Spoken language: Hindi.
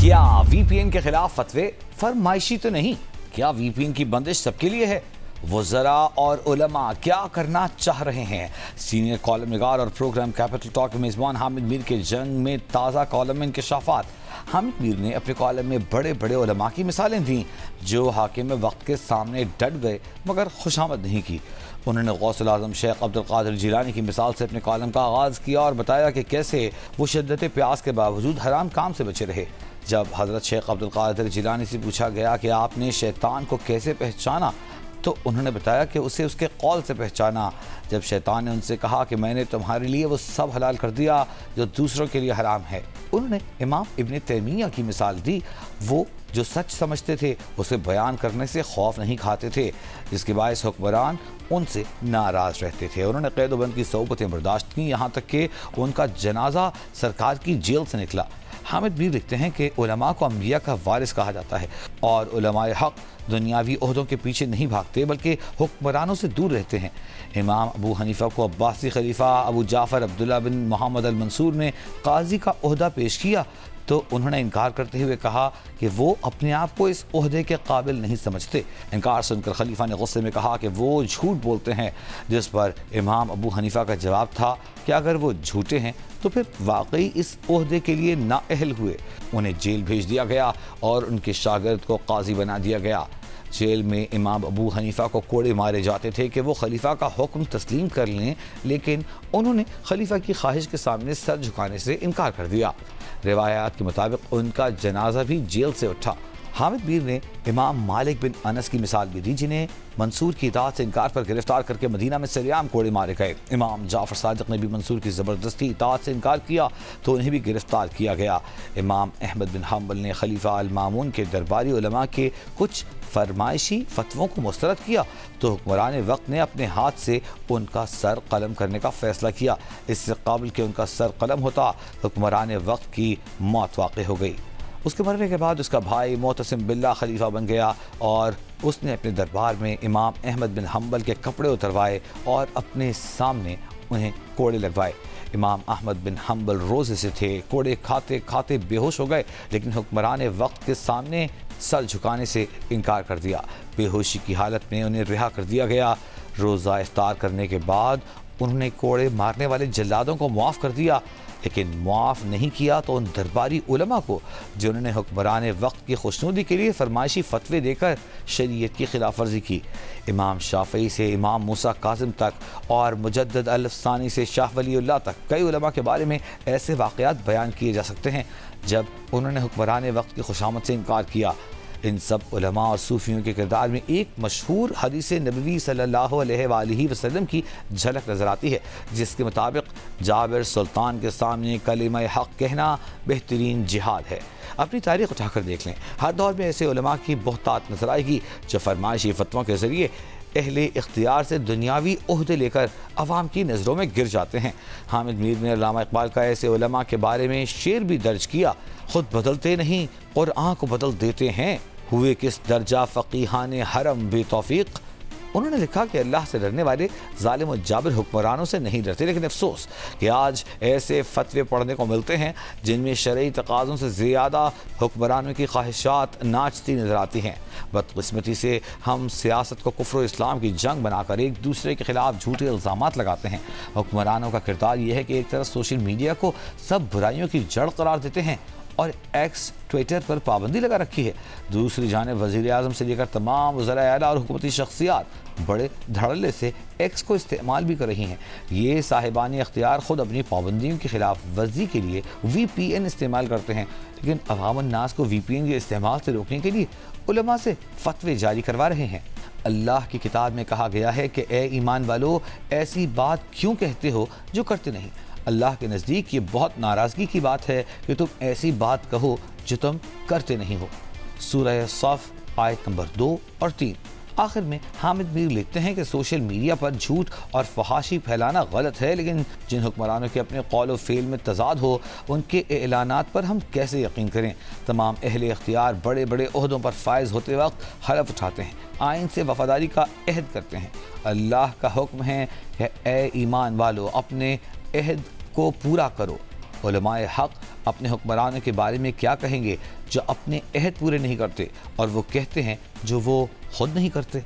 क्या वीपीएन के खिलाफ फतवे फरमाइशी तो नहीं? क्या वीपीएन की बंदिश सबके लिए है? वज़रा और उलमा क्या करना चाह रहे हैं? सीनियर कॉलम निगार और प्रोग्राम कैपिटल टॉक के मेज़बान हामिद मीर के जंग में ताज़ा कॉलम में इंकशाफात। हामिद मीर ने अपने कॉलम में बड़े बड़े उलमा की मिसालें दी जो हाकिम वक्त के सामने डट गए मगर खुशामद नहीं की। उन्होंने गौसुल आज़म शेख अब्दुल कादिर जिलानी की मिसाल से अपने कॉलम का आगाज़ किया और बताया कि कैसे वो शिद्दत प्यास के बावजूद हराम काम से बचे रहे। जब हज़रत शेख अब्दुल कादिर जिलानी से पूछा गया कि आपने शैतान को कैसे पहचाना, तो उन्होंने बताया कि उसे उसके कौल से पहचाना। जब शैतान ने उनसे कहा कि मैंने तुम्हारे लिए वो सब हलाल कर दिया जो दूसरों के लिए हराम है। उन्होंने इमाम इब्न तैमिया की मिसाल दी। वो जो सच समझते थे उसे बयान करने से खौफ नहीं खाते थे, जिसके बायस हुक्मरान उनसे नाराज़ रहते थे। उन्होंने कैदोबंद की सोबतें बर्दाश्त की, यहाँ तक कि उनका जनाजा सरकार की जेल से निकला। हामिद मीर लिखते हैं कि उलमा को अंबिया का वारिस कहा जाता है और उलमाए हक दुनियावी ओहदों के पीछे नहीं भागते बल्कि हुक्मरानों से दूर रहते हैं। इमाम अबू हनीफा को अब्बासी खलीफा अबू जाफ़र अब्दुल्ला बिन मोहम्मद अल मंसूर ने काजी का ओहदा पेश किया तो उन्होंने इनकार करते हुए कहा कि वो अपने आप को इस ओहदे के काबिल नहीं समझते। इनकार सुनकर खलीफा ने गुस्से में कहा कि वो झूठ बोलते हैं, जिस पर इमाम अबू हनीफा का जवाब था कि अगर वो झूठे हैं तो फिर वाकई इस ओहदे के लिए नाअहल हुए। उन्हें जेल भेज दिया गया और उनके शागिर्द को काजी बना दिया गया। जेल में इमाम अबू हनीफा को कोड़े मारे जाते थे कि वो खलीफा का हुक्म तस्लीम कर लें, लेकिन उन्होंने खलीफा की ख्वाहिश के सामने सर झुकाने से इनकार कर दिया। रिवायात के मुताबिक उनका जनाजा भी जेल से उठा। हामिद मीर ने इमाम मालिक बिन अनस की मिसाल भी दी, जिन्हें मंसूर की इताअत से इनकार पर गिरफ्तार करके मदीना में सरेआम कोड़े मारे गए। इमाम जाफ़र सादिक ने भी मंसूर की ज़बरदस्ती इताअत से इनकार किया तो उन्हें भी गिरफ्तार किया गया। इमाम अहमद बिन हम्बल ने खलीफा अल मामून के दरबारी उलमा के कुछ फरमाइशी फतवों को मुस्तरद किया तो हुक्मरान वक्त ने अपने हाथ से उनका सर कलम करने का फैसला किया। इससे काबिल कि उनका सर कलम होता, हुक्मरान वक्त की मौत वाक़ हो गई। उसके मरने के बाद उसका भाई मोतसिम बिल्ला खलीफा बन गया और उसने अपने दरबार में इमाम अहमद बिन हम्बल के कपड़े उतरवाए और अपने सामने उन्हें कोड़े लगवाए। इमाम अहमद बिन हम्बल रोज़े से थे, कोड़े खाते खाते बेहोश हो गए, लेकिन हुक्मरान वक्त के सामने सर झुकाने से इनकार कर दिया। बेहोशी की हालत में उन्हें रिहा कर दिया गया। रोज़ा इफ्तार करने के बाद उन्होंने कोड़े मारने वाले जल्लादों को मुआफ़ कर दिया, लेकिन मुआफ़ नहीं किया तो उन दरबारी उलमा को जिन्होंने हुक्मरान वक्त की खुशनुदी के लिए फरमाइशी फतवे देकर शरीयत की खिलाफ वर्जी की। इमाम शाफ़ई से इमाम मूसा कासिम तक और मुजद्दद अल-अफ़सानी से शाह वलीउल्लाह तक कई उलमा के बारे में ऐसे वाक़यात बयान किए जा सकते हैं जब उन्होंने हुक्मरान वक्त की खुशामद से इनकार किया। इन सब उलमा और सूफियों के किरदार में एक मशहूर हदीस नबवी सल्लल्लाहु अलैहि वसल्लम की झलक नज़र आती है, जिसके मुताबिक जाबिर सुल्तान के सामने कलिमा हक़ कहना बेहतरीन जिहाद है। अपनी तारीख़ उठाकर देख लें, हर दौर में ऐसे उलमा की बहुतात नज़र आएगी जो फरमाइशी फतवों के ज़रिए अहले इख्तियार से दुनियावी ओहदे लेकर अवाम की नज़रों में गिर जाते हैं। हामिद मीर ने अल्लामा इकबाल का ऐसे उलमा के बारे में शेर भी दर्ज किया। खुद बदलते नहीं कुरान को बदल देते हैं, हुए किस दर्जा फ़क़ीहाने हरम बेतौफ़ीक़। उन्होंने लिखा कि अल्लाह से डरने वाले ज़ालिम और जाबिर हुक्मरानों से नहीं डरते, लेकिन अफसोस कि आज ऐसे फतवे पढ़ने को मिलते हैं जिनमें शरई तकाज़ों से ज़्यादा हुक्मरानों की ख्वाहिशात नाचती नज़र आती हैं। बदकिस्मती से हम सियासत को कुफ्र इस्लाम की जंग बनाकर एक दूसरे के खिलाफ झूठे इल्ज़ामात लगाते हैं। हुक्मरानों का किरदार यह है कि एक तरफ सोशल मीडिया को सब बुराइयों की जड़ करार देते हैं और एक्स ट्विटर पर पाबंदी लगा रखी है, दूसरी जानिब वज़ीर आज़म से लेकर तमाम वज़राए आला और हुकूमती शख्सियात बड़े धड़ल्ले से एक्स को इस्तेमाल भी कर रही हैं। ये साहिबान इख्तियार ख़ुद अपनी पाबंदियों की खिलाफ वर्जी के लिए VPN इस्तेमाल करते हैं, लेकिन अवाम नास को VPN के इस्तेमाल से रोकने के लिए उलमा से फतवे जारी करवा रहे हैं। अल्लाह की किताब में कहा गया है कि ए ईमान वालो, ऐसी बात क्यों कहते हो जो करते नहीं। अल्लाह के नज़दीक ये बहुत नाराज़गी की बात है कि तुम ऐसी बात कहो जो तुम करते नहीं हो। सूरह सफ़ आयत नंबर 2 और 3। आखिर में हामिद मीर लिखते हैं कि सोशल मीडिया पर झूठ और फहाशी फैलाना गलत है, लेकिन जिन हुक्मरानों के अपने कौल व फ़ेल में तज़ाद हो उनके एलानात पर हम कैसे यकीन करें। तमाम अहले इख्तियार बड़े बड़े ओहदों पर फायज़ होते वक्त हलफ उठाते हैं, आइन से वफादारी का अहद करते हैं। अल्लाह का हुक्म है कि ए ईमान वालो, अपने अहद को पूरा करो। उलमाए हक अपने हुक्मरानों के बारे में क्या कहेंगे जो अपने अहद पूरे नहीं करते और वो कहते हैं जो वो खुद नहीं करते।